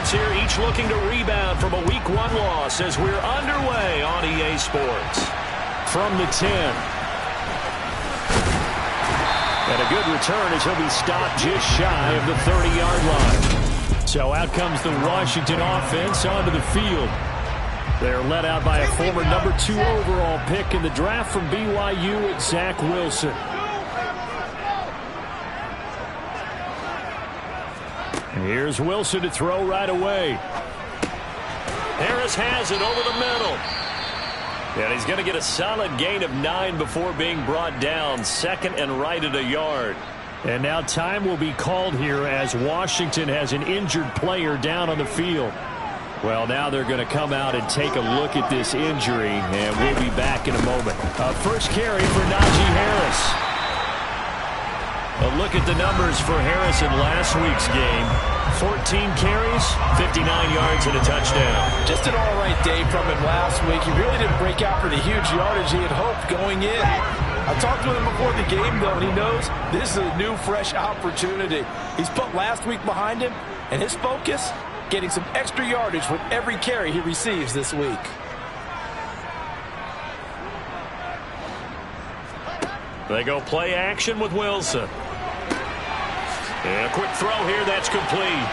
offense here, each looking to rebound from a Week 1 loss as we're underway on EA Sports. From the 10. And a good return as he'll be stopped just shy of the 30-yard line. So out comes the Washington offense onto the field. They're led out by a former number 2 overall pick in the draft from BYU, at Zach Wilson. Here's Wilson to throw right away. Harris has it over the middle. And he's going to get a solid gain of 9 before being brought down. Second and right at a yard. And now time will be called here as Washington has an injured player down on the field. Well, now they're going to come out and take a look at this injury, and we'll be back in a moment. First carry for Najee Harris. A look at the numbers for Harris in last week's game. 14 carries, 59 yards, and a touchdown. Just an all-right day from him last week. He really didn't break out for the huge yardage he had hoped going in. I talked to him before the game, though, and he knows this is a new, fresh opportunity. He's put last week behind him, and his focus, getting some extra yardage with every carry he receives this week. They go play action with Wilson. And a quick throw here, that's complete.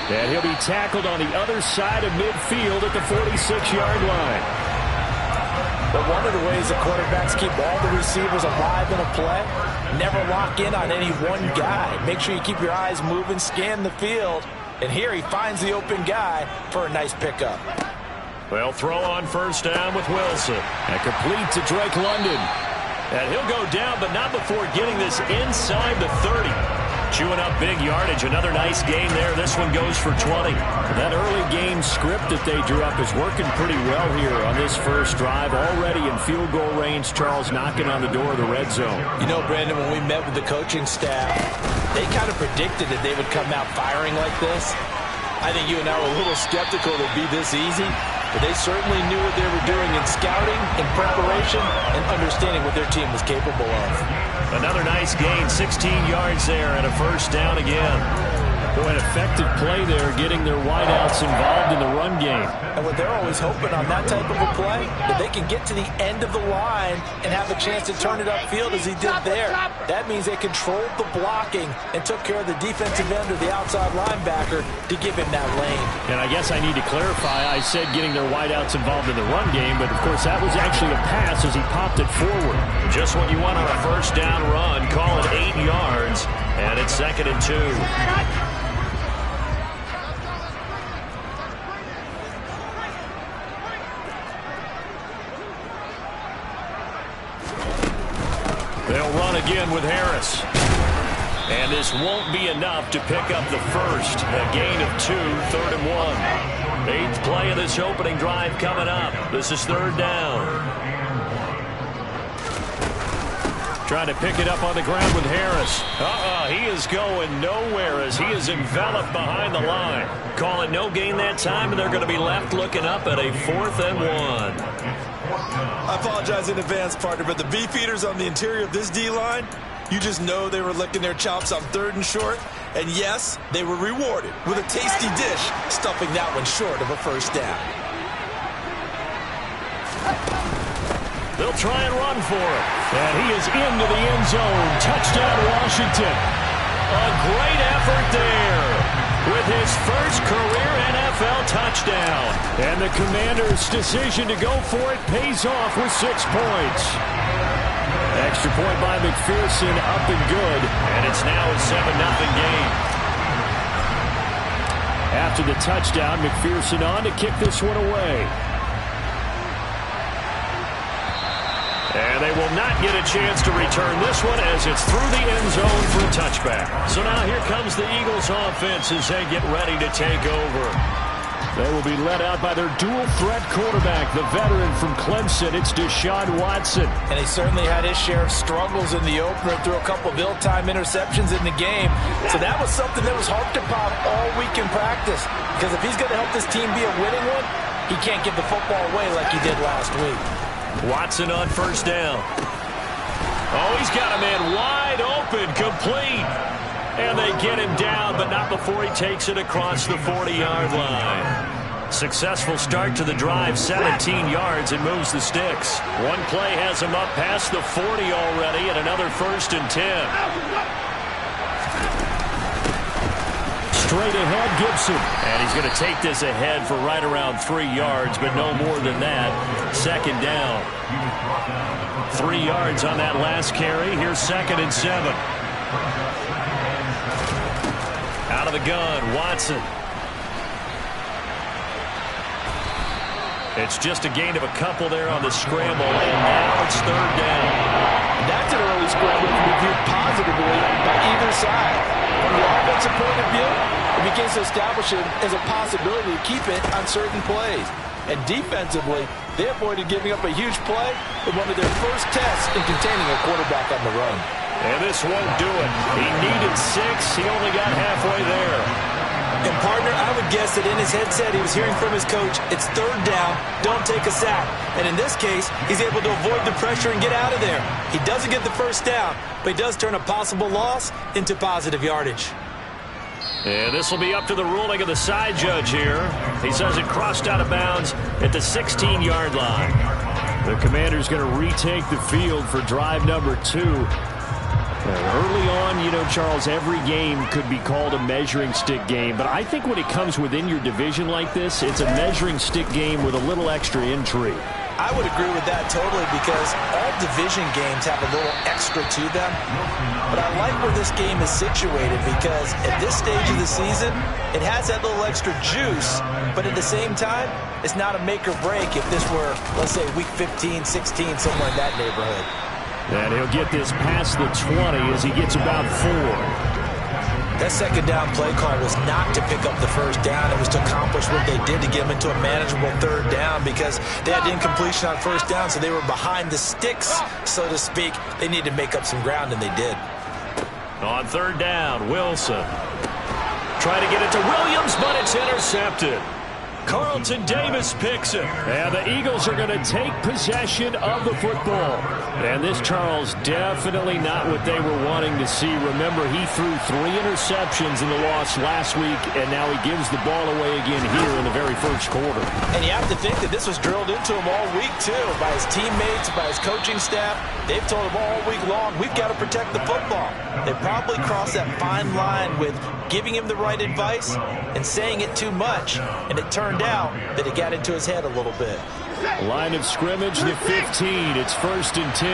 And he'll be tackled on the other side of midfield at the 46-yard line. But one of the ways the quarterbacks keep all the receivers alive in a play, never lock in on any one guy. Make sure you keep your eyes moving, scan the field. And here he finds the open guy for a nice pickup. Well, throw on first down with Wilson. And complete to Drake London. And he'll go down, but not before getting this inside the 30. Chewing up big yardage. Another nice gain there. This one goes for 20. That early game script that they drew up is working pretty well here on this first drive. Already in field goal range, Charles knocking on the door of the red zone. You know, Brandon, when we met with the coaching staff, they kind of predicted that they would come out firing like this. I think you and I were a little skeptical it would be this easy, but they certainly knew what they were doing in scouting, in preparation, and understanding what their team was capable of. Another nice gain, 16 yards there, and a first down again. Boy, an effective play there, getting their wideouts involved in the run game. And what they're always hoping on that type of a play, that they can get to the end of the line and have a chance to turn it upfield as he did there. That means they controlled the blocking and took care of the defensive end or the outside linebacker to give him that lane. And I guess I need to clarify, I said getting their wideouts involved in the run game, but of course that was actually a pass as he popped it forward. Just what you want on a first down run, call it 8 yards, and it's 2nd and 2. They'll run again with Harris. And this won't be enough to pick up the first. A gain of 2, 3rd and 1. 8th play of this opening drive coming up. This is 3rd down. Trying to pick it up on the ground with Harris. He is going nowhere as he is enveloped behind the line. Call it no gain that time, and they're going to be left looking up at a 4th and 1. I apologize in advance, partner, but the beefeaters on the interior of this D-line, you just know they were licking their chops on 3rd and short. And yes, they were rewarded with a tasty dish, stuffing that one short of a first down. They'll try and run for it. And he is into the end zone. Touchdown, Washington. A great effort there with his first career NFL touchdown. And the Commanders' decision to go for it pays off with 6 points. Extra point by McPherson, up and good. And it's now a 7-0 game. After the touchdown, McPherson on to kick this one away. And they will not get a chance to return this one as it's through the end zone for a touchback. So now here comes the Eagles offense as they get ready to take over. They will be led out by their dual-threat quarterback, the veteran from Clemson. It's Deshaun Watson. And he certainly had his share of struggles in the opener, threw a couple of ill-timed interceptions in the game. So that was something that was harped upon all week in practice. Because if he's going to help this team be a winning one, he can't give the football away like he did last week. Watson on first down. Oh, he's got a man wide open, complete. And they get him down, but not before he takes it across the 40-yard line. Successful start to the drive, 17 yards, and moves the sticks. One play has him up past the 40 already, and another 1st and 10. Straight ahead, Gibson. And he's going to take this ahead for right around 3 yards, but no more than that. 2nd down. 3 yards on that last carry. Here's 2nd and 7. Out of the gun, Watson. It's just a gain of a couple there on the scramble, and now it's 3rd down. That's an early scramble to be viewed positively by either side. From the offensive point of view, it begins to establish it as a possibility to keep it on certain plays. And defensively, they avoided giving up a huge play with one of their first tests in containing a quarterback on the run. And this won't do it. He needed 6. He only got halfway there. And, partner, I would guess that in his headset he was hearing from his coach, it's 3rd down, don't take a sack. And in this case, he's able to avoid the pressure and get out of there. He doesn't get the 1st down, but he does turn a possible loss into positive yardage. And this will be up to the ruling of the side judge here. He says it crossed out of bounds at the 16-yard line. The Commander's going to retake the field for drive number 2. Early on, you know, Charles, every game could be called a measuring stick game. But I think when it comes within your division like this, it's a measuring stick game with a little extra intrigue. I would agree with that totally because all division games have a little extra to them. But I like where this game is situated because at this stage of the season, it has that little extra juice. But at the same time, it's not a make or break if this were, let's say, week 15, 16, somewhere in that neighborhood. And he'll get this past the 20 as he gets about 4. That 2nd down play call was not to pick up the 1st down. It was to accomplish what they did to get him into a manageable 3rd down because they had incompletion on 1st down, so they were behind the sticks, so to speak. They needed to make up some ground, and they did. On 3rd down, Wilson. Trying to get it to Williams, but it's intercepted. Carlton Davis picks it. And the Eagles are going to take possession of the football. And this, Charles, definitely not what they were wanting to see. Remember, he threw 3 interceptions in the loss last week, and now he gives the ball away again here in the very first quarter. And you have to think that this was drilled into him all week, too, by his teammates, by his coaching staff. They've told him all week long, we've got to protect the football. They probably crossed that fine line with giving him the right advice and saying it too much, and it turned out that it got into his head a little bit. Line of scrimmage, the 15. It's 1st and 10.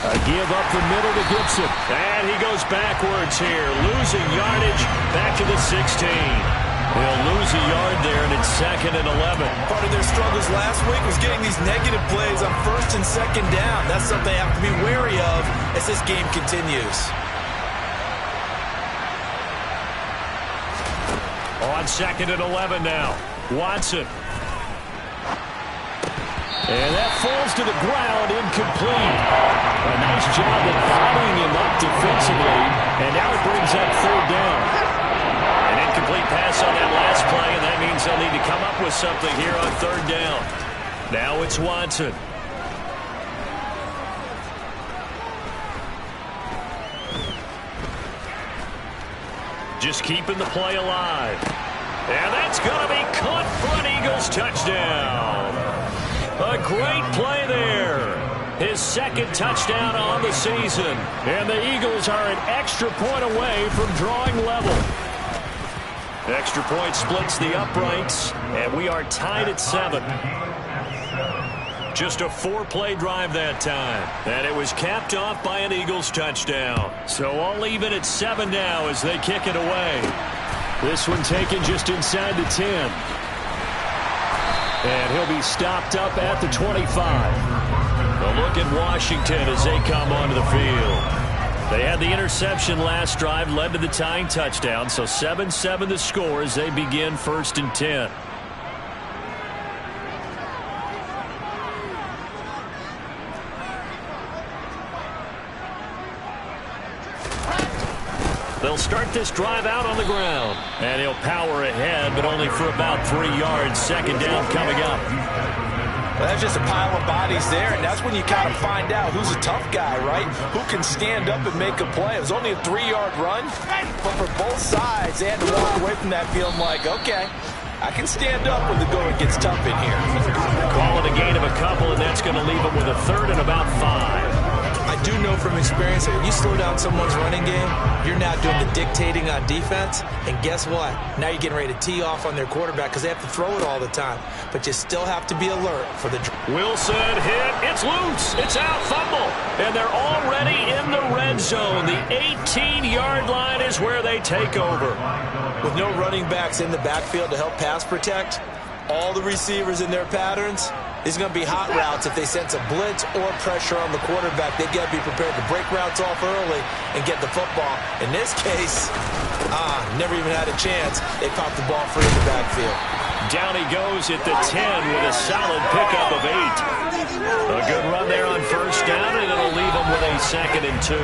A give up the middle to Gibson. And he goes backwards here, losing yardage back to the 16. They'll lose a yard there, and it's 2nd and 11. Part of their struggles last week was getting these negative plays on 1st and 2nd down. That's something they have to be wary of as this game continues. On 2nd and 11 now. Watson. And that falls to the ground, incomplete. A nice job of following him up defensively, and now it brings up 3rd down. An incomplete pass on that last play, and that means they'll need to come up with something here on 3rd down. Now it's Watson. Just keeping the play alive. And that's going to be caught for an Eagles touchdown. A great play there. His 2nd touchdown on the season. And the Eagles are an extra point away from drawing level. Extra point splits the uprights, and we are tied at 7. Just a 4-play drive that time. And it was capped off by an Eagles touchdown. So all even at 7 now as they kick it away. This one taken just inside the 10. And he'll be stopped up at the 25. A look at Washington as they come onto the field. They had the interception last drive, led to the tying touchdown. So 7-7 the score as they begin 1st and 10. They'll start this drive out on the ground. And he'll power ahead, but only for about 3 yards. 2nd down coming up. That's just a pile of bodies there, and that's when you kind of find out who's a tough guy, right? Who can stand up and make a play. It was only a 3-yard run, but for both sides, they had to walk away from that feeling like, okay, I can stand up when the going gets tough in here. Call it a gain of a couple, and that's going to leave them with a third and about 5. I do know from experience that when you slow down someone's running game, you're now doing the dictating on defense. And guess what? Now you're getting ready to tee off on their quarterback because they have to throw it all the time. But you still have to be alert for the... Wilson hit. It's loose. It's out. Fumble. And they're already in the red zone. The 18-yard line is where they take over. With no running backs in the backfield to help pass protect, all the receivers in their patterns, these are going to be hot routes. If they sense a blitz or pressure on the quarterback, they've got to be prepared to break routes off early and get the football. In this case, never even had a chance. They popped the ball free in the backfield. Down he goes at the 10 with a solid pickup of 8. A good run there on first down, and it'll leave them with a 2nd and 2.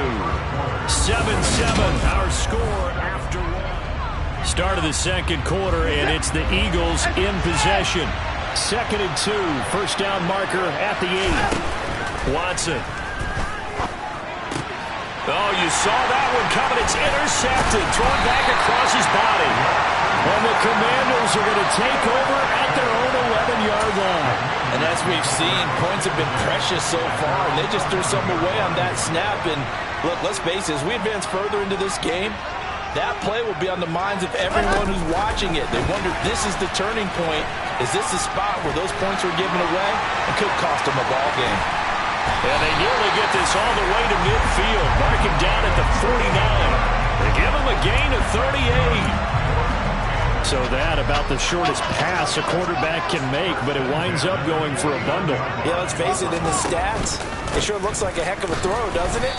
7-7, our score after 1. Start of the second quarter, and it's the Eagles in possession. 2nd and 2, first down marker at the 8. Watson. Oh, you saw that one coming. It's intercepted, thrown back across his body. And the Commanders are going to take over at their own 11-yard line. And as we've seen, points have been precious so far, and they just threw some away on that snap. And look, let's face it, as we advance further into this game, that play will be on the minds of everyone who's watching it. They wonder, this is the turning point. Is this the spot where those points were given away? It could cost them a ball game. And they nearly get this all the way to midfield. Mark him down at the 49. They give him a gain of 38. So that about the shortest pass a quarterback can make, but it winds up going for a bundle. Yeah, let's face it, in the stats, it sure looks like a heck of a throw, doesn't it?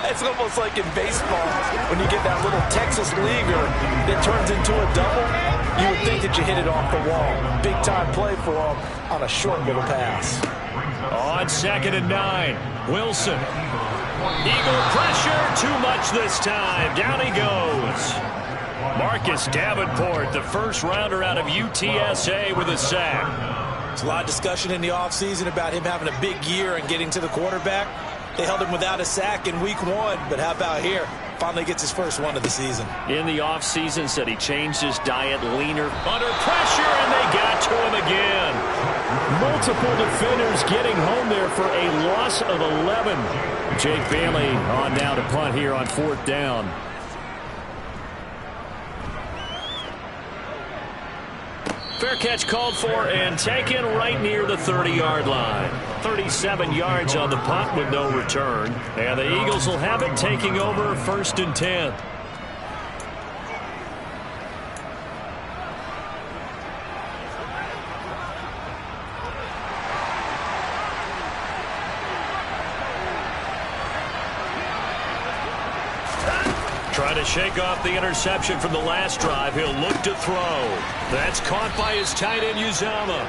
It's almost like in baseball when you get that little Texas leaguer that turns into a double. You would think that you hit it off the wall. Big-time play for him on a short little pass. On 2nd and 9, Wilson. Eagle pressure, too much this time. Down he goes. Marcus Davenport, the first rounder out of UTSA with a sack. There's a lot of discussion in the offseason about him having a big year and getting to the quarterback. They held him without a sack in week 1, but how about here? Finally gets his first one of the season. In the offseason, said he changed his diet, leaner, under pressure, and they got to him again. Multiple defenders getting home there for a loss of 11. Jake Bailey on down to punt here on 4th down. Fair catch called for and taken right near the 30-yard line. 37 yards on the punt with no return. And the Eagles will have it, taking over 1st and 10. Trying to shake off the interception from the last drive. He'll look to throw. That's caught by his tight end, Uzama.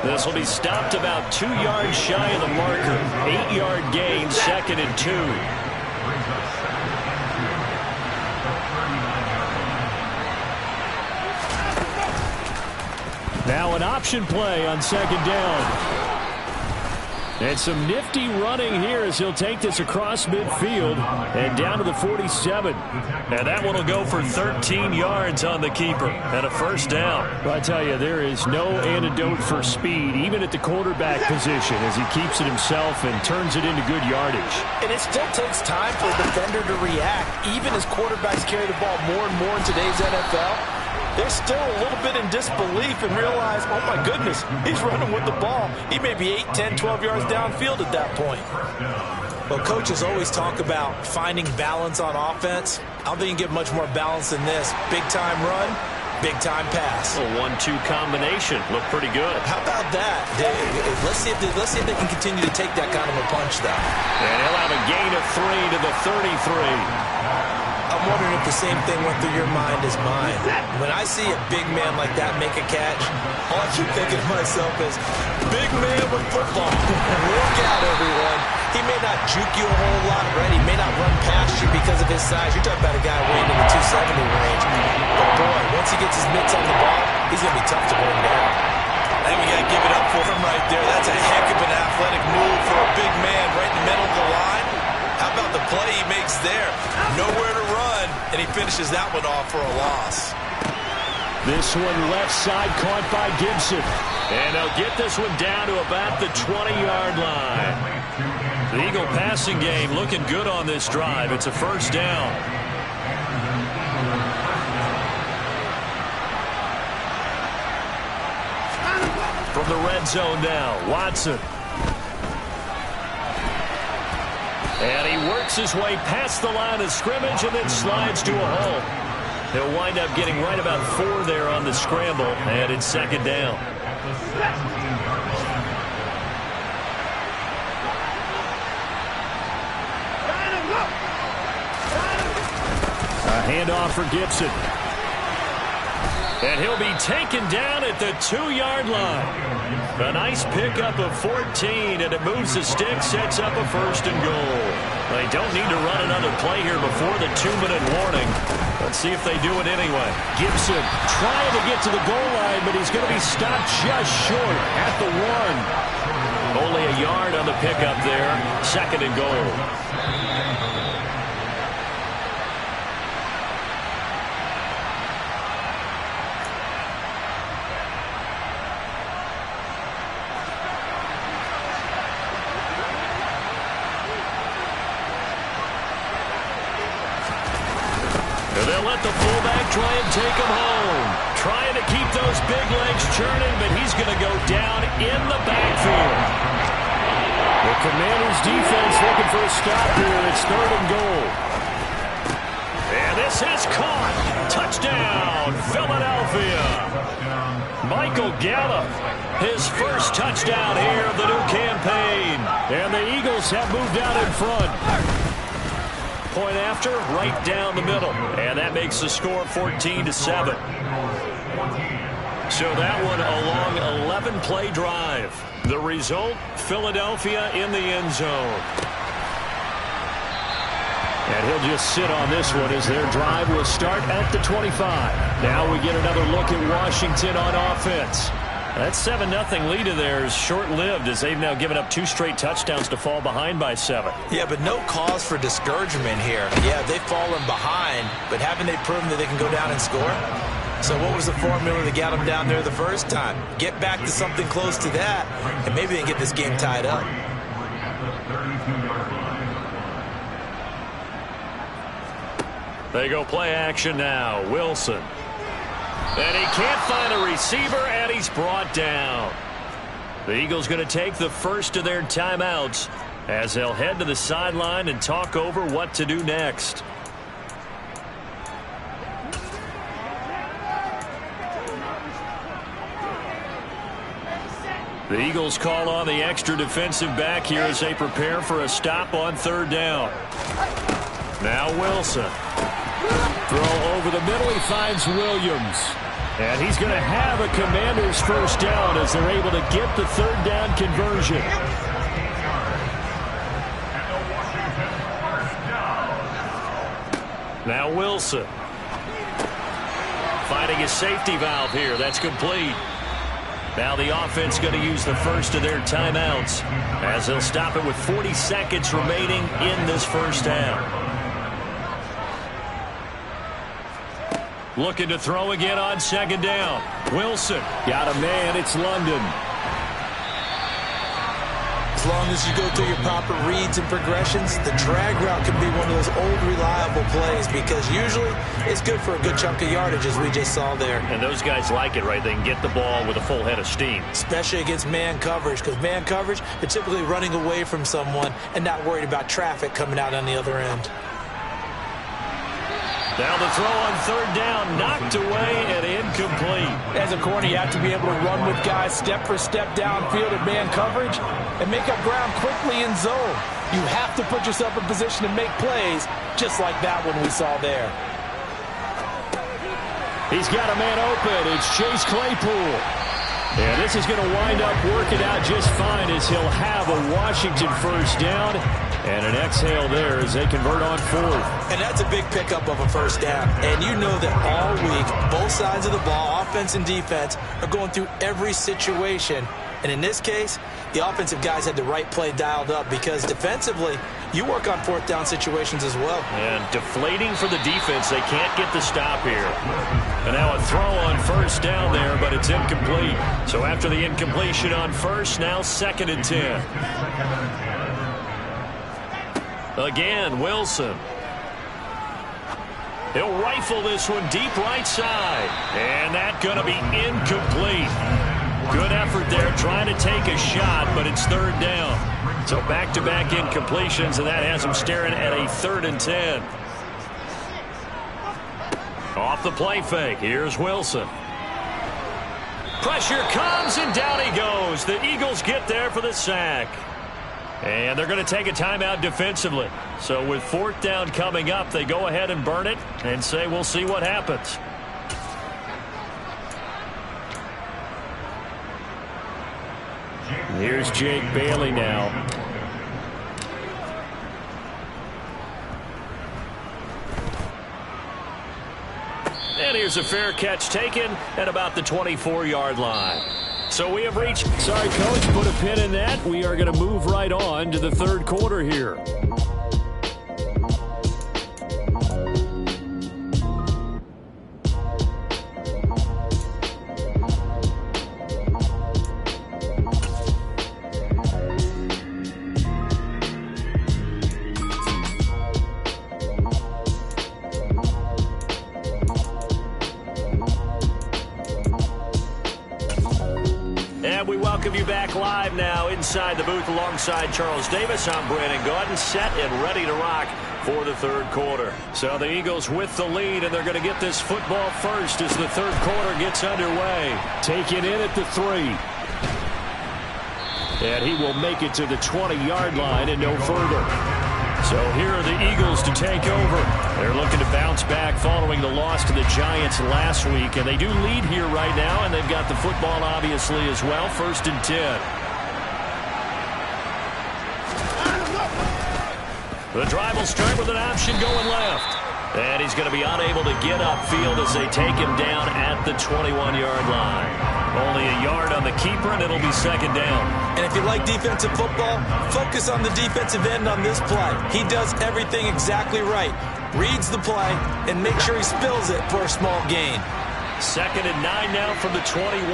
This will be stopped about 2 yards shy of the marker. 8-yard gain, 2nd and 2. Now an option play on 2nd down. And some nifty running here as he'll take this across midfield and down to the 47. And that one will go for 13 yards on the keeper and a first down. Well, I tell you, there is no antidote for speed, even at the quarterback position, as he keeps it himself and turns it into good yardage. And it still takes time for a defender to react. Even as quarterbacks carry the ball more and more in today's NFL, they're still a little bit in disbelief and realize, oh my goodness, he's running with the ball. He may be 8, 10, 12 yards downfield at that point. Well, coaches always talk about finding balance on offense. I don't think you can get much more balance than this. Big-time run, big-time pass. A 1-2 combination. Looked pretty good. How about that? Let's see if they can continue to take that kind of a punch, though. And he'll have a gain of 3 to the 33. I'm wondering if the same thing went through your mind as mine. When I see a big man like that make a catch, all I keep thinking to myself is, big man with football. Look out, everyone. He may not juke you a whole lot, right? He may not run past you because of his size. You're talking about a guy weighing in the 270 range. But boy, once he gets his mitts on the ball, he's going to be tough to bring down. I think we got to give it up for him right there. That's a heck of an athletic move for a big man right in the middle of the line. How about the play he makes there? Nowhere to run, and he finishes that one off for a loss. This one left side caught by Gibson. And they'll get this one down to about the 20-yard line. The Eagle passing game looking good on this drive. It's a first down. From the red zone now, Watson. And he works his way past the line of scrimmage and then slides to a hole. He'll wind up getting right about 4 there on the scramble, and it's second down. A handoff for Gibson. And he'll be taken down at the 2-yard line. A nice pickup of 14, and it moves the stick, sets up a first and goal. They don't need to run another play here before the 2-minute warning. Let's see if they do it anyway. Gibson trying to get to the goal line, but he's going to be stopped just short at the 1. Only a yard on the pickup there. Second and goal. They'll let the fullback try and take him home. Trying to keep those big legs churning, but he's going to go down in the backfield. The Commanders' defense looking for a stop here. It's third and goal. And this is caught. Touchdown, Philadelphia. Michael Gallup, his first touchdown here of the new campaign. And the Eagles have moved out in front. Point after, right down the middle. And that makes the score 14-7. So that one a long 11-play drive. The result, Philadelphia in the end zone. And he'll just sit on this one as their drive will start at the 25. Now we get another look at Washington on offense. That 7-0 lead of theirs short-lived as they've now given up 2 straight touchdowns to fall behind by 7. Yeah, but no cause for discouragement here. Yeah, they've fallen behind, but haven't they proven that they can go down and score? So what was the formula that got them down there the first time? Get back to something close to that, and maybe they can get this game tied up. They go play action now. Wilson. And he can't find a receiver, and he's brought down. The Eagles going to take the first of their timeouts as they'll head to the sideline and talk over what to do next. The Eagles call on the extra defensive back here as they prepare for a stop on third down. Now Wilson. Throw over the middle. He finds Williams. And he's going to have a Commanders first down as they're able to get the third down conversion. Now Wilson. Finding a safety valve here. That's complete. Now the offense going to use the first of their timeouts as they'll stop it with 40 seconds remaining in this first half. Looking to throw again on second down. Wilson got a man. It's London. As long as you go through your proper reads and progressions, the drag route can be one of those old reliable plays because usually it's good for a good chunk of yardage as we just saw there. And those guys like it, right? They can get the ball with a full head of steam. Especially against man coverage because man coverage, they're typically running away from someone and not worried about traffic coming out on the other end. Now the throw on third down, knocked away and incomplete. As a corner, you have to be able to run with guys step for step downfield in man coverage and make up ground quickly in zone. You have to put yourself in position to make plays, just like that one we saw there. He's got a man open. It's Chase Claypool. And this is going to wind up working out just fine as he'll have a Washington first down. And an exhale there as they convert on fourth. And that's a big pickup of a first down. And you know that all week, both sides of the ball, offense and defense, are going through every situation. And in this case, the offensive guys had the right play dialed up because defensively, you work on fourth down situations as well. And deflating for the defense. They can't get the stop here. And now a throw on first down there, but it's incomplete. So after the incompletion on first, now 2nd and 10. Again, Wilson. He'll rifle this one deep right side. And that's going to be incomplete. Good effort there trying to take a shot, but it's 3rd down. So back-to-back incompletions, and that has him staring at a 3rd and 10. Off the play fake. Here's Wilson. Pressure comes, and down he goes. The Eagles get there for the sack. And they're going to take a timeout defensively. So with 4th down coming up, they go ahead and burn it and say we'll see what happens. Here's Jake Bailey now. And here's a fair catch taken at about the 24-yard line. So we have reached... Sorry, Coach, put a pin in that. We are going to move right on to the 3rd quarter here. We welcome you back live now inside the booth alongside Charles Davis. I'm Brandon Gaudin, set and ready to rock for the 3rd quarter. So the Eagles with the lead, and they're going to get this football first as the 3rd quarter gets underway. Taken in at the 3. And he will make it to the 20-yard line and no further. So here are the Eagles to take over. They're looking to bounce back following the loss to the Giants last week. And they do lead here right now, and they've got the football obviously as well. 1st and 10. The drive will start with an option going left. And he's going to be unable to get upfield as they take him down at the 21-yard line. Only a yard on the keeper, and it'll be 2nd down. And if you like defensive football, focus on the defensive end on this play. He does everything exactly right. Reads the play and make sure he spills it for a small gain. 2nd and 9 now from the 21.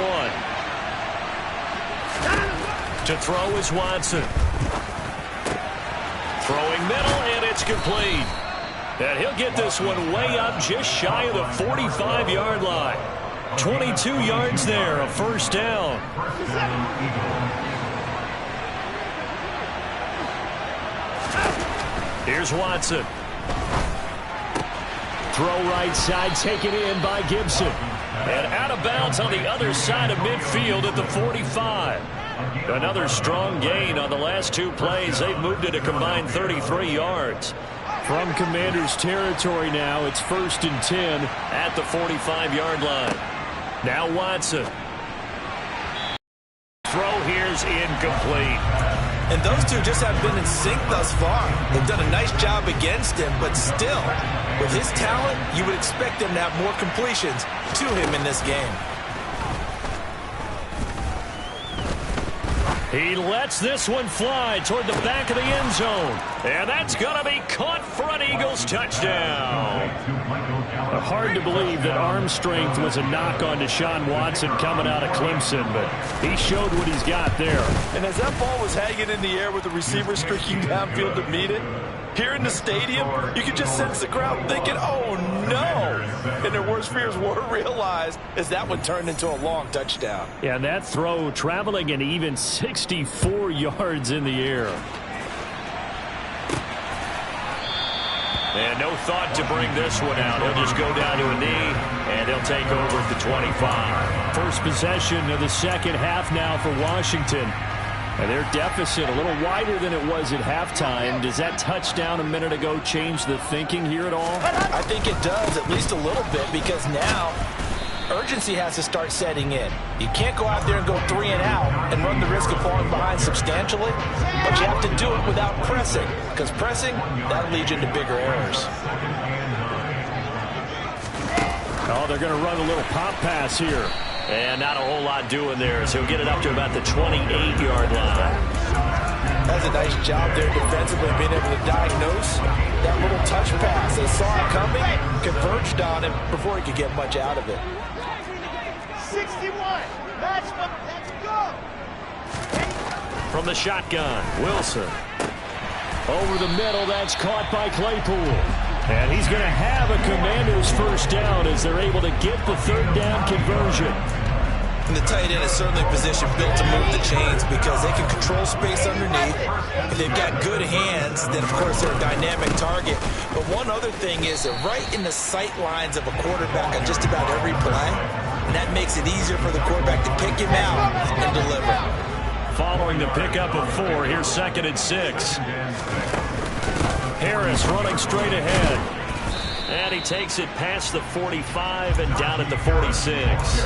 To throw is Watson. Throwing middle, and it's complete. And he'll get this one way up just shy of the 45-yard line. 22 yards there, a 1st down. Here's Watson. Throw right side, taken in by Gibson. And out of bounds on the other side of midfield at the 45. Another strong gain on the last 2 plays. They've moved it a combined 33 yards. From Commander's territory now, it's 1st and 10 at the 45-yard line. Now Watson. Throw here's incomplete. And those two just have been in sync thus far. They've done a nice job against him, but still, with his talent, you would expect him to have more completions to him in this game. He lets this one fly toward the back of the end zone. And that's going to be caught for an Eagles touchdown. Hard to believe that arm strength was a knock on Deshaun Watson coming out of Clemson, but he showed what he's got there. And as that ball was hanging in the air with the receiver streaking downfield to meet it, here in the stadium, you could just sense the crowd thinking, oh, no. And their worst fears were realized as that one turned into a long touchdown. Yeah, and that throw traveling an even 64 yards in the air. And no thought to bring this one out. He'll just go down to a knee, and he'll take over at the 25. First possession of the 2nd half now for Washington. And their deficit a little wider than it was at halftime. Does that touchdown a minute ago change the thinking here at all? I think it does, at least a little bit, because now urgency has to start setting in. You can't go out there and go 3 and out and run the risk of falling behind substantially, but you have to do it without pressing, because pressing, that leads you into bigger errors. Oh, they're going to run a little pop pass here. And not a whole lot doing there, so he'll get it up to about the 28-yard line. That's a nice job there defensively, being able to diagnose that little touch pass. They saw it coming, converged on him before he could get much out of it. 61. Let's go. From the shotgun, Wilson. Over the middle, that's caught by Claypool. And he's going to have a Commanders first down as they're able to get the third down conversion. And the tight end is certainly a position built to move the chains because they can control space underneath. If they've got good hands, then, of course, they're a dynamic target. But one other thing is they're right in the sight lines of a quarterback on just about every play. And that makes it easier for the quarterback to pick him out and deliver. Following the pickup of 4, here's 2nd and 6. Harris running straight ahead. And he takes it past the 45 and down at the 46.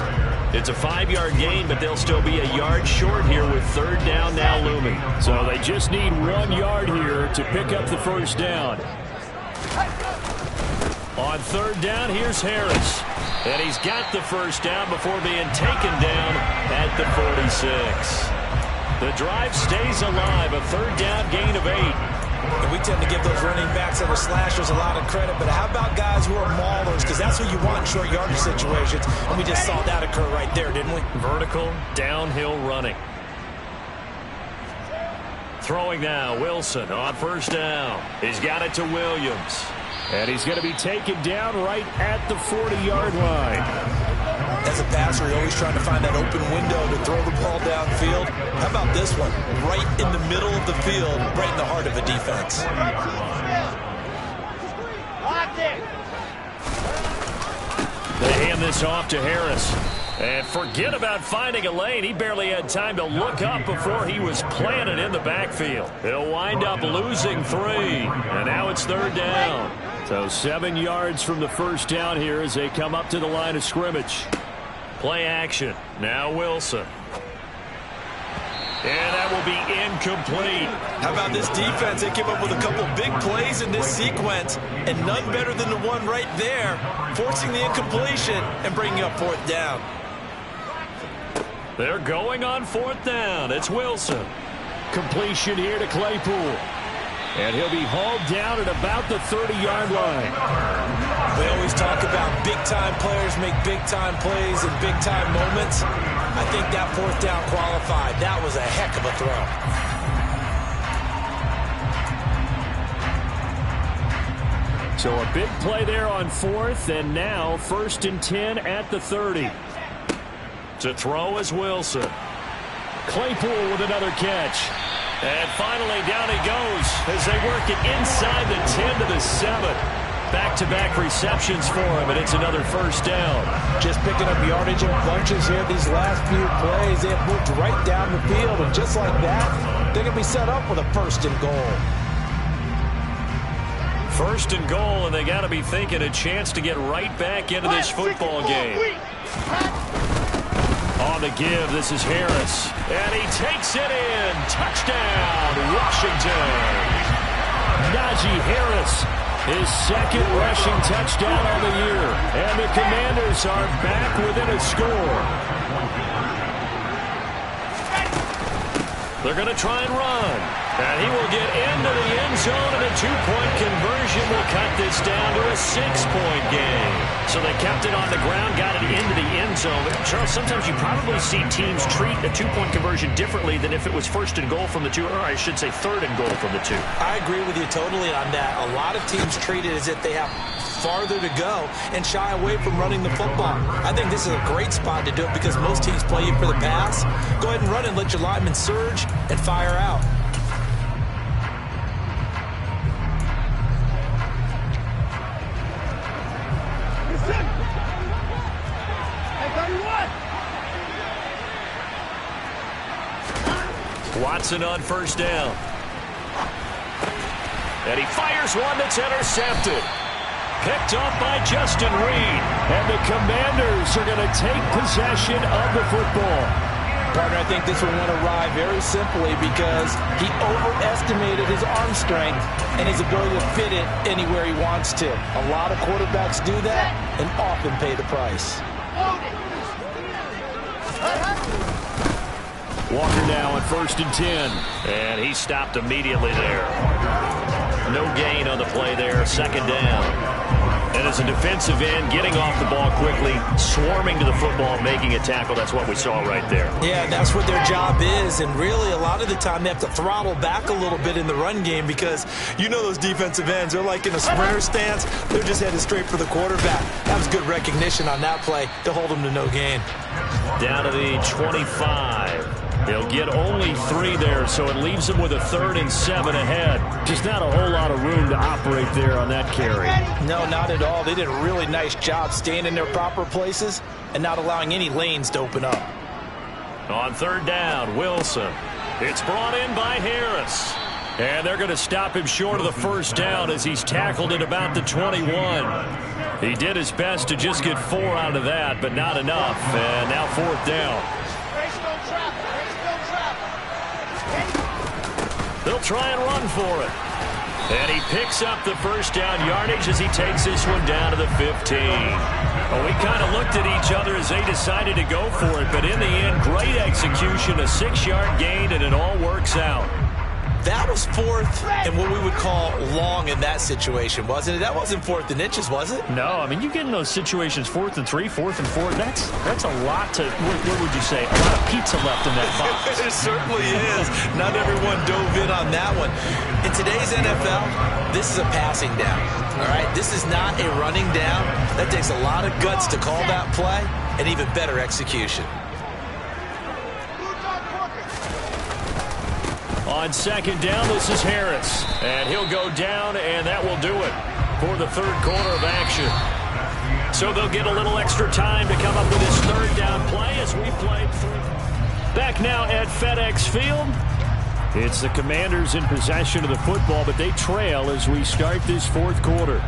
It's a 5-yard gain, but they'll still be a yard short here with third down now looming. So they just need 1 yard here to pick up the first down. On third down, here's Harris. And he's got the first down before being taken down at the 46. The drive stays alive, a third down gain of 8. And we tend to give those running backs and the slashers a lot of credit, but how about guys who are maulers? Because that's what you want in short yardage situations, and we just saw that occur right there, didn't we? Vertical, downhill running. Throwing now, Wilson on first down. He's got it to Williams. And he's going to be taken down right at the 40-yard line. As a passer, you're always trying to find that open window to throw the ball downfield. How about this one? Right in the middle of the field, right in the heart of a defense. They hand this off to Harris. And forget about finding a lane. He barely had time to look up before he was planted in the backfield. He'll wind up losing 3. And now it's third down. So 7 yards from the first down here as they come up to the line of scrimmage. Play action. Now Wilson. And that will be incomplete. How about this defense? They came up with a couple big plays in this sequence, and none better than the one right there, forcing the incompletion and bringing up fourth down. They're going on fourth down. It's Wilson. Completion here to Claypool. And he'll be hauled down at about the 30-yard line. We always talk about big-time players make big-time plays in big-time moments. I think that fourth down qualified. That was a heck of a throw. So a big play there on fourth, and now 1st and 10 at the 30. To throw is Wilson. Claypool with another catch. And finally, down he goes as they work it inside the 10 to the 7. Back-to-back receptions for him, and it's another first down. Just picking up yardage in bunches here these last few plays. They have moved right down the field, and just like that, they're going to be set up with a 1st and goal. 1st and goal, and they got to be thinking a chance to get right back into this football game. On the give, this is Harris. And he takes it in. Touchdown, Washington. Najee Harris, his 2nd rushing touchdown on the year. And the Commanders are back within a score. They're going to try and run. And he will get into the end zone, and a 2-point conversion will cut this down to a 6-point game. So they kept it on the ground, got it into the end zone. But Charles, sometimes you probably see teams treat a 2-point conversion differently than if it was 1st and goal from the 2, or I should say 3rd and goal from the 2. I agree with you totally on that. A lot of teams treat it as if they have farther to go and shy away from running the football. I think this is a great spot to do it because most teams play you for the pass. Go ahead and run and let your linemen surge and fire out. Watson on first down. And he fires one that's intercepted. Picked off by Justin Reed. And the Commanders are going to take possession of the football. Partner, I think this one went awry very simply because he overestimated his arm strength and his ability to fit it anywhere he wants to. A lot of quarterbacks do that and often pay the price. Walker now on 1st and 10. And he stopped immediately there. No gain on the play there. 2nd down. And as a defensive end, getting off the ball quickly, swarming to the football, making a tackle, that's what we saw right there. Yeah, that's what their job is. And really, a lot of the time, they have to throttle back a little bit in the run game because you know those defensive ends, they're like in a sprinter stance. They're just headed straight for the quarterback. That was good recognition on that play to hold them to no gain. Down to the 25. They'll get only 3 there, so it leaves them with a 3rd and 7 ahead. Just not a whole lot of room to operate there on that carry. No, not at all. They did a really nice job staying in their proper places and not allowing any lanes to open up. On 3rd down, Wilson. It's brought in by Harris. And they're going to stop him short of the 1st down as he's tackled at about the 21. He did his best to just get 4 out of that, but not enough. And now 4th down. They'll try and run for it. And he picks up the 1st down yardage as he takes this one down to the 15. Well, we kind of looked at each other as they decided to go for it, but in the end, great execution, a 6-yard gain, and it all works out. That was 4th and what we would call long in that situation, wasn't it? That wasn't 4th and inches, was it? No, I mean, you get in those situations 4th and 3, 4th and 4. That's a lot to, what would you say, a lot of pizza left in that box. It certainly is. Not everyone dove in on that one. In today's NFL, this is a passing down, all right? This is not a running down. That takes a lot of guts to call that play and even better execution. On 2nd down, this is Harris. And he'll go down, and that will do it for the 3rd quarter of action. So they'll get a little extra time to come up with his 3rd down play as we play through. Back now at FedEx Field. It's the Commanders in possession of the football, but they trail as we start this 4th quarter.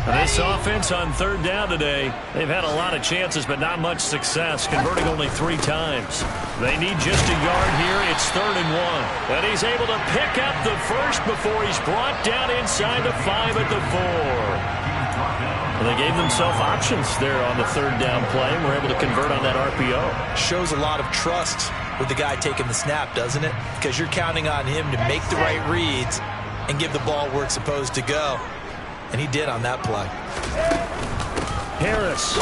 This offense on 3rd down today, they've had a lot of chances, but not much success, converting only 3 times. They need just a yard here. It's 3rd and 1. And he's able to pick up the 1st before he's brought down inside the 5 at the 4. Well, they gave themselves options there on the 3rd down play and were able to convert on that RPO. Shows a lot of trust with the guy taking the snap, doesn't it? Because you're counting on him to make the right reads and give the ball where it's supposed to go. And he did on that play. Harris.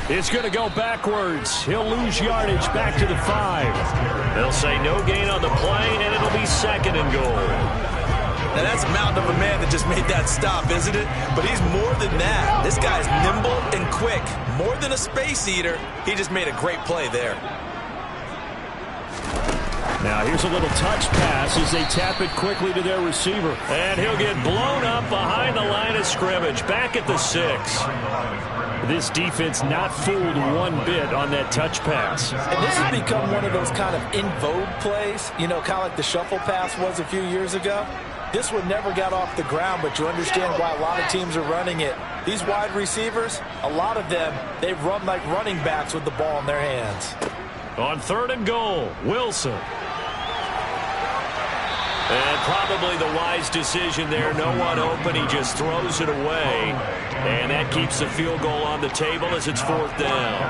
It's going to go backwards. He'll lose yardage back to the 5. They'll say no gain on the play, and it'll be 2nd and goal. Now that's a mountain of a man that just made that stop, isn't it? But he's more than that. This guy's nimble and quick. More than a space eater. He just made a great play there. Now here's a little touch pass as they tap it quickly to their receiver. And he'll get blown up behind the line of scrimmage, back at the 6. This defense not fooled one bit on that touch pass. And this has become one of those kind of in vogue plays, you know, kind of like the shuffle pass was a few years ago. This one never got off the ground, but you understand why a lot of teams are running it. These wide receivers, a lot of them, they run like running backs with the ball in their hands. On 3rd and goal, Wilson. And probably the wise decision there. No one open. He just throws it away. And that keeps the field goal on the table as it's 4th down.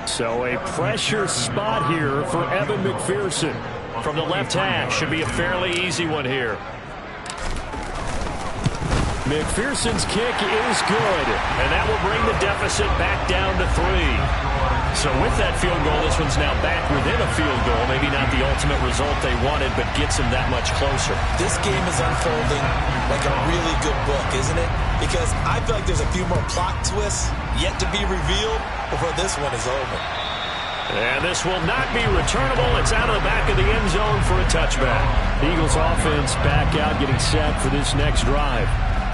So a pressure spot here for Evan McPherson. From the left hash, should be a fairly easy one here. McPherson's kick is good, and that will bring the deficit back down to 3. So with that field goal, this one's now back within a field goal. Maybe not the ultimate result they wanted, but gets them that much closer. This game is unfolding like a really good book, isn't it? Because I feel like there's a few more plot twists yet to be revealed before this one is over. And this will not be returnable. It's out of the back of the end zone for a touchback. The Eagles offense back out, getting set for this next drive.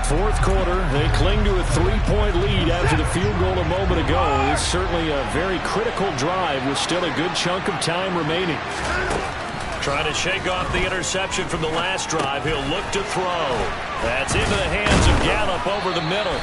Fourth quarter, they cling to a 3-point lead after the field goal a moment ago. It's certainly a very critical drive with still a good chunk of time remaining. Trying to shake off the interception from the last drive. He'll look to throw. That's into the hands of Gallup over the middle.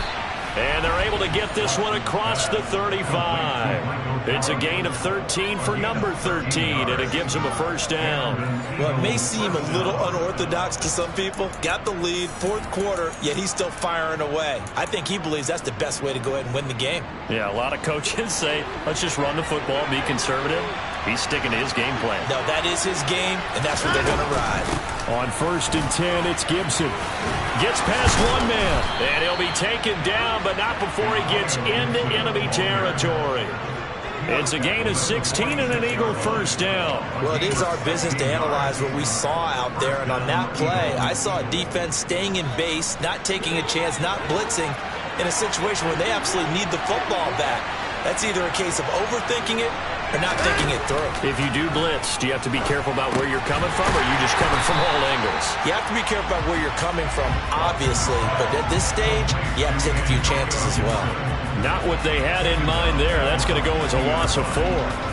And they're able to get this one across the 35. It's a gain of 13 for number 13, and it gives them a first down. Well, it may seem a little unorthodox to some people. Got the lead, fourth quarter, yet he's still firing away. I think he believes that's the best way to go ahead and win the game. Yeah, a lot of coaches say, let's just run the football, be conservative. He's sticking to his game plan. No, that is his game, and that's what they're going to ride. On 1st and 10, it's Gibson. Gets past one man, and he'll be taken down, but not before he gets into enemy territory. It's a gain of 16 and an Eagle first down. Well, it is our business to analyze what we saw out there, and on that play, I saw a defense staying in base, not taking a chance, not blitzing, in a situation where they absolutely need the football back. That's either a case of overthinking it or not thinking it through. If you do blitz, do you have to be careful about where you're coming from, or are you just coming from all angles? You have to be careful about where you're coming from, obviously, but at this stage, you have to take a few chances as well. Not what they had in mind there. That's going to go as a loss of 4.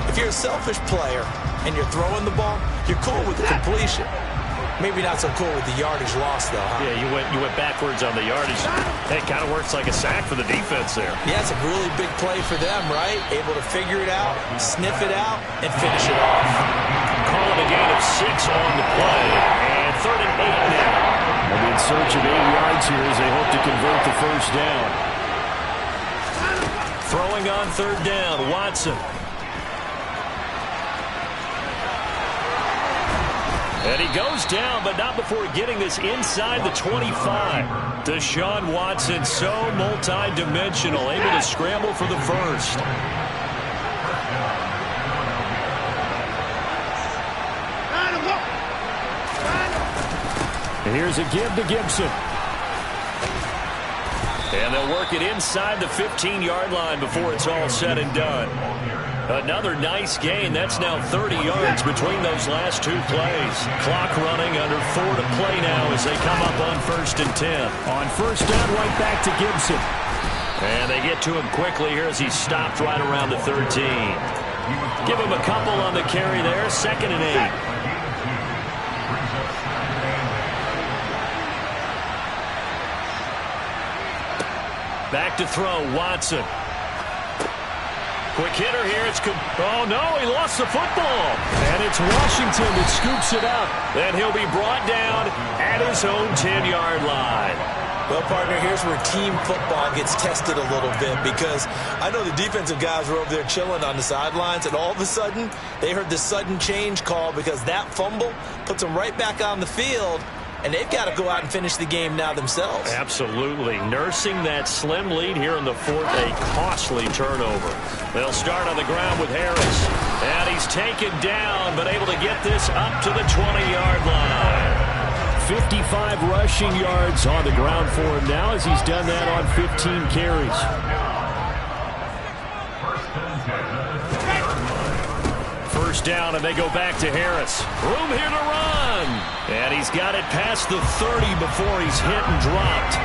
If you're a selfish player and you're throwing the ball, you're cool with the completion. Maybe not so cool with the yardage loss, though, huh? Yeah, you went backwards on the yardage. It kind of works like a sack for the defense there. Yeah, it's a really big play for them, right? Able to figure it out, sniff it out, and finish it off. Call it a gain of 6 on the play. And 3rd and 8 now. They'll be in search of 8 yards here as they hope to convert the first down. Throwing on 3rd down, Watson. And he goes down, but not before getting this inside the 25. Deshaun Watson, so multi-dimensional, able to scramble for the first. And here's a give to Gibson. And they'll work it inside the 15-yard line before it's all said and done. Another nice gain. That's now 30 yards between those last 2 plays. Clock running, under 4 to play now as they come up on 1st and 10. On 1st down, right back to Gibson. And they get to him quickly here as he's stopped right around the 13. Give him a couple on the carry there. 2nd and 8. Back to throw, Watson. Quick hitter here. Oh, no, he lost the football. And it's Washington that scoops it up. And he'll be brought down at his own 10-yard line. Well, partner, here's where team football gets tested a little bit, because I know the defensive guys were over there chilling on the sidelines, and all of a sudden, they heard the sudden change call because that fumble puts them right back on the field. And they've got to go out and finish the game now themselves. Absolutely. Nursing that slim lead here in the 4th, a costly turnover. They'll start on the ground with Harris. And he's taken down, but able to get this up to the 20-yard line. 55 rushing yards on the ground for him now as he's done that on 15 carries. First down, and they go back to Harris. Room here to run. And he's got it past the 30 before he's hit and dropped.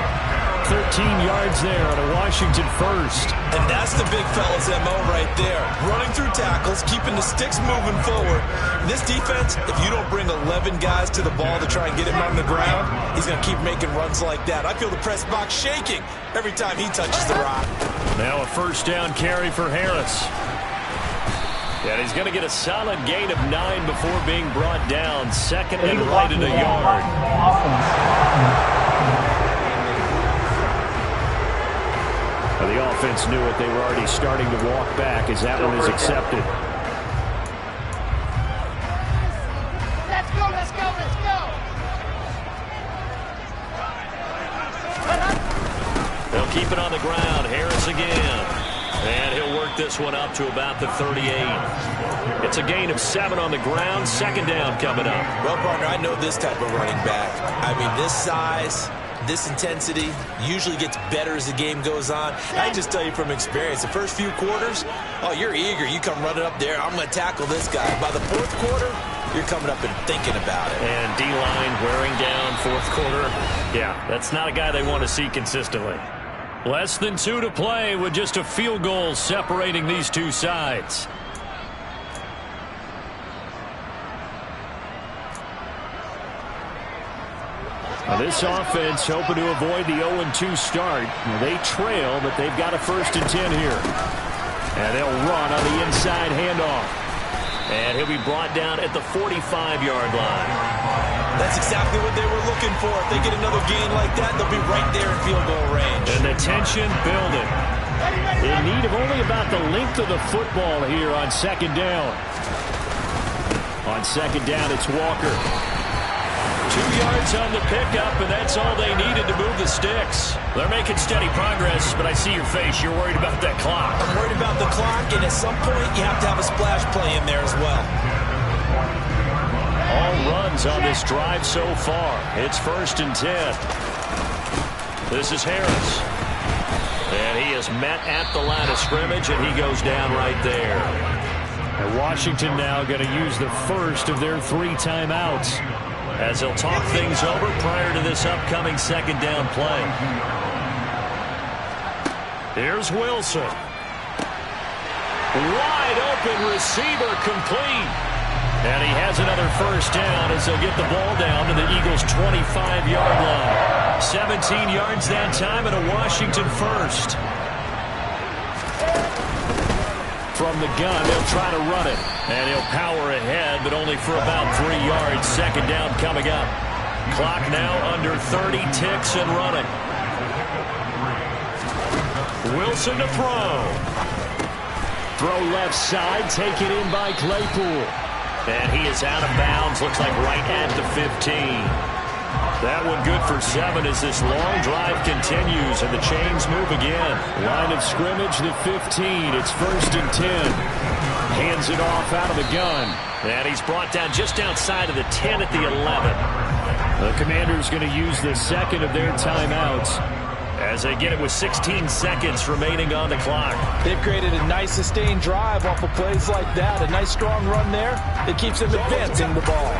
13 yards there on a Washington first. And that's the big fella's MO right there. Running through tackles, keeping the sticks moving forward. This defense, if you don't bring 11 guys to the ball to try and get him on the ground, he's going to keep making runs like that. I feel the press box shaking every time he touches the rock. Now a first down carry for Harris. And he's going to get a solid gain of 9 before being brought down. 2nd and right at a yard. Well, the offense knew it. They were already starting to walk back as that one is accepted. Let's go, let's go, let's go. They'll keep it on the ground. Harris again. And he'll work this one up to about the 38. It's a gain of 7 on the ground. 2nd down coming up. Well, partner, I know this type of running back. I mean, this size, this intensity usually gets better as the game goes on. I just tell you from experience, the first few quarters, oh, you're eager. You come running up there. I'm going to tackle this guy. By the 4th quarter, you're coming up and thinking about it. And D-line wearing down fourth quarter. Yeah, that's not a guy they want to see consistently. Less than 2 to play with just a field goal separating these two sides. Now this offense hoping to avoid the 0-2 start. They trail, but they've got a 1st and 10 here. And they'll run on the inside handoff. And he'll be brought down at the 45-yard line. That's exactly what they were looking for. If they get another gain like that, they'll be right there in field goal range. And the tension building. In need of only about the length of the football here on 2nd down. On 2nd down, it's Walker. 2 yards on the pickup, and that's all they needed to move the sticks. They're making steady progress, but I see your face. You're worried about that clock. I'm worried about the clock, and at some point, you have to have a splash play in there as well. All runs on this drive so far. It's 1st and 10. This is Harris. And he is met at the line of scrimmage, and he goes down right there. And Washington now going to use the first of their 3 timeouts, as they'll talk things over prior to this upcoming 2nd down play. Here's Wilson. Wide open receiver complete. And he has another 1st down as they'll get the ball down to the Eagles' 25-yard line. 17 yards that time and a Washington 1st. From the gun, they'll try to run it. And he'll power ahead, but only for about 3 yards. 2nd down coming up. Clock now under 30 ticks and running. Wilson to throw. Throw left side, taken in by Claypool. And he is out of bounds, looks like right at the 15. That one good for 7 as this long drive continues and the chains move again. Line of scrimmage, the 15. It's 1st and 10. Hands it off out of the gun. And he's brought down just outside of the 10 at the 11. The Commanders going to use the 2nd of their timeouts as they get it with 16 seconds remaining on the clock. They've created a nice sustained drive off of plays like that. A nice strong run there that keeps them advancing the ball.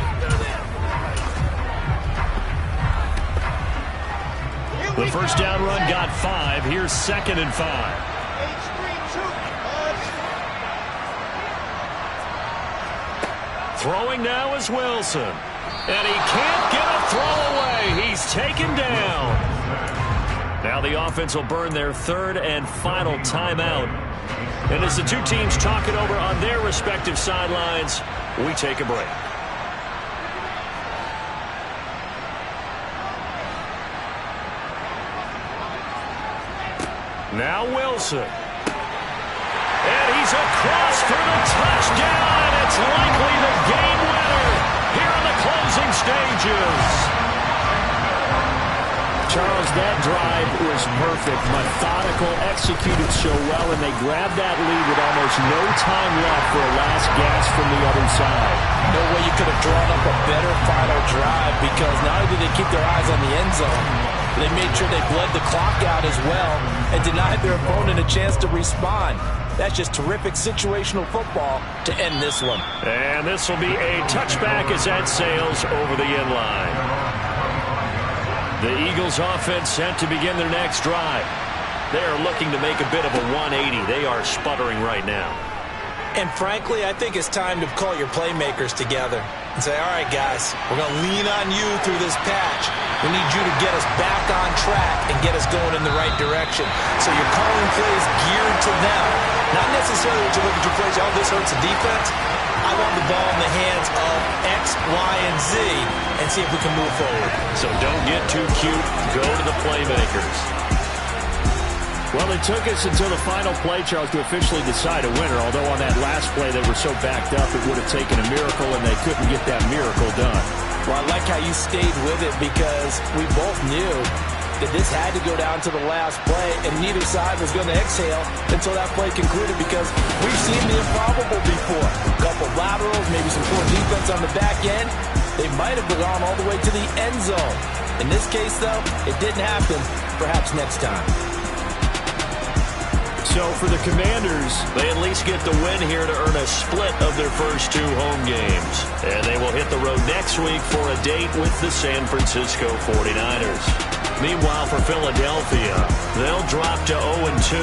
The 1st down run got 5. Here's 2nd and 5. Throwing now is Wilson. And he can't get a throw away. He's taken down. Now the offense will burn their 3rd and final timeout. And as the two teams talk it over on their respective sidelines, we take a break. Now Wilson. And he's across for the touchdown. It's likely the game winner here in the closing stages. Charles, that drive was perfect. Methodical, executed so well, and they grabbed that lead with almost no time left for a last gasp from the other side. No way you could have drawn up a better final drive, because not only did they keep their eyes on the end zone, they made sure they bled the clock out as well and denied their opponent a chance to respond. That's just terrific situational football to end this one. And this will be a touchback as that sails over the end line. The Eagles offense set to begin their next drive. They are looking to make a bit of a 180. They are sputtering right now. And frankly, I think it's time to call your playmakers together and say, all right, guys, we're going to lean on you through this patch. We need you to get us back on track and get us going in the right direction. So you're calling plays geared to them. Not necessarily what you look at your plays, oh, this hurts the defense. I want the ball in the hands of X, Y, and Z and see if we can move forward. So don't get too cute. Go to the playmakers. Well, it took us until the final play, Charles, to officially decide a winner, although on that last play they were so backed up it would have taken a miracle, and they couldn't get that miracle done. Well, I like how you stayed with it, because we both knew that this had to go down to the last play, and neither side was going to exhale until that play concluded, because we've seen the improbable before. A couple laterals, maybe some poor defense on the back end. They might have gone all the way to the end zone. In this case, though, it didn't happen. Perhaps next time. So for the Commanders, they at least get the win here to earn a split of their first 2 home games. And they will hit the road next week for a date with the San Francisco 49ers. Meanwhile, for Philadelphia, they'll drop to 0-2.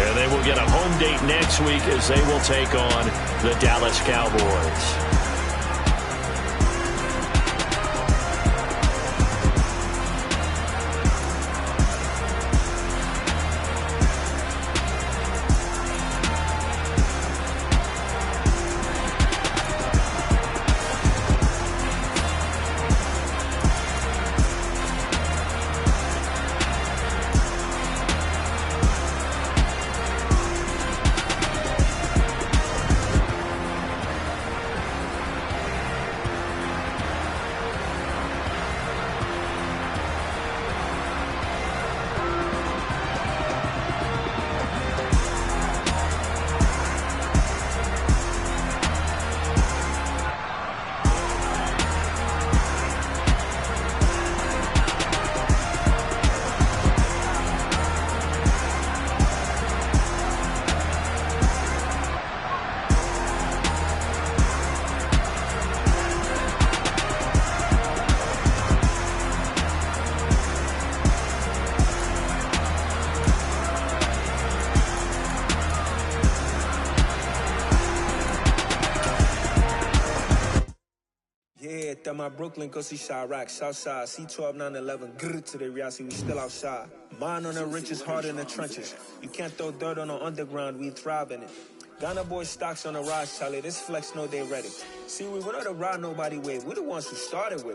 And they will get a home date next week as they will take on the Dallas Cowboys. My Brooklyn, go see Chirac, Southside, C12, 911, grrr to the reality, we still outside. Mine on the richest, heart in the trenches. You can't throw dirt on the underground, we thrive in it. Ghana boy stocks on the rise, Charlie, this flex know they ready. See, we went on to ride nobody with, we're the ones who started with it.